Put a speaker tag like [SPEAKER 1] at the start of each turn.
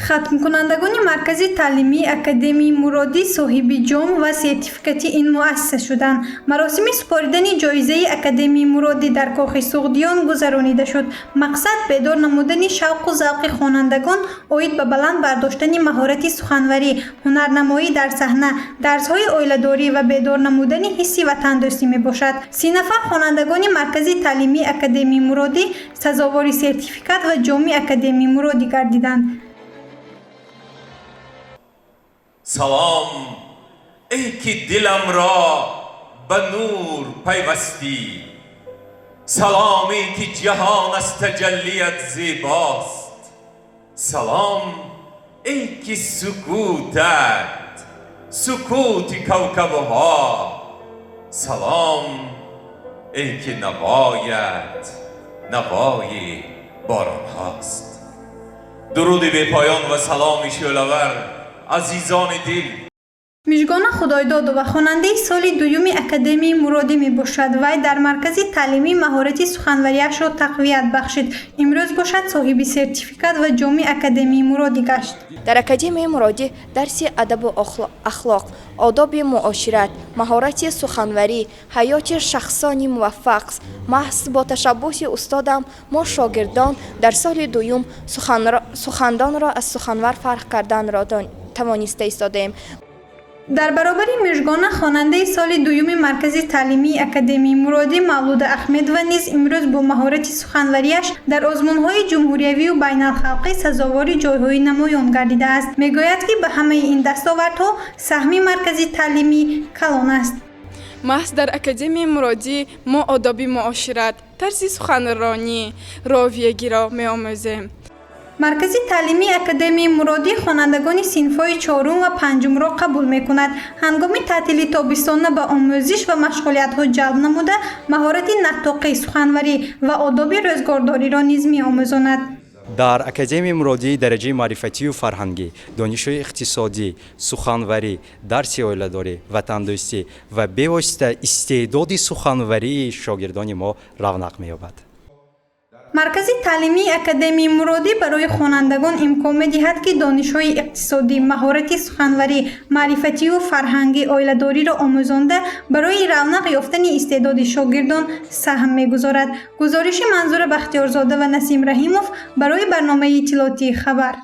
[SPEAKER 1] خاتمکنندگان مرکز تعلیمی اکادمی مرادی صاحب جام و سرتیفیکات این مؤسسه شدند. مراسم سپردن جایزه اکادمی مرادی در کاخ سغدیان گذرانیده شد. مقصد بیدار نمودن شوق و ذوق خوانندگان اوید به بلند برداشتن مهارت سخنوری، هنرنمایی در صحنه، درس‌های عائله‌داری و بیدار نمودن حس وطن‌دوستی میباشد. 3 نفر خوانندگان مرکز تعلیمی اکادمی مرادی سزاوار سرتیفیکات و جام اکادمی مرادی گردیدند.
[SPEAKER 2] سلام ای که دلم را به نور پیوستی، سلامی که جهان از تجلیت زیباست، سلام ای که سکوتت سکوت کوکبها، سلام ای که نوایت نوای باران هاست. درود بی پایان و سلام شعله‌ور عزیزان دل.
[SPEAKER 1] مژگان خدایداد و خواننده سال دوم اکادمی مرادی می باشد. وی در مرکز تعلیمی مهارت سخنوریش را تقویت بخشید. امروز باشد صاحب سرتیفیکات و جام اکادمی مرادی گشت.
[SPEAKER 3] در اکادمی مرادی درس ادب و اخلاق، آداب معاشرت، مهارت سخنوری، حیات شخصانی موفق است. محض با تشبوه استادم ما شاگردان در سال دوم سخندان را از سخنور فرق کردن را توانسته ایستادیم.
[SPEAKER 1] در برابر مژگان خواننده سال دوم مرکز تعلیمی اکادمی مرادی مولود احمد و نیز امروز با مهارت سخنوریش در آزمون‌های جمهوریوی و بین الخلقی سزاوار جایهای نمایان گردیده است. میگوید که به همه این دستاوردها سهم مرکز تعلیمی کلان است.
[SPEAKER 4] محض در اکادمی مرادی ما آداب معاشرت، طرز سخنرانی، رویگی را می‌آموزیم.
[SPEAKER 1] مرکز تعلیمی اکادمی مرادی خوانندگان صنف‌های 4 و 5 را قبول می‌کند. هنگام تعطیل تابستانه به آموزش و مشغولیت‌ها جلب نموده مهارت نطاقی، سخنوری و آداب روزگارداری را نیز می‌آموزاند.
[SPEAKER 5] در اکادمی مرادی درجه معرفتی و فرهنگی، دانش‌های اقتصادی، سخنوری، درس عائله‌داری، وطن‌دوستی و به‌واسطه استعداد سخنوری شاگردان ما رونق می‌یابد.
[SPEAKER 1] مرکز تعلیمی اکادمی مرادی برای خوانندگان امکان می‌دهد که دانش‌های اقتصادی، مهارت سخنوری، معرفتی و فرهنگی عائله‌داری را آموزانده برای رونق یافتن استعداد شاگردان سهم می‌گذارد. گزارش منظور بختیارزاده و نسیم رحیموف برای برنامه اطلاعاتی خبر.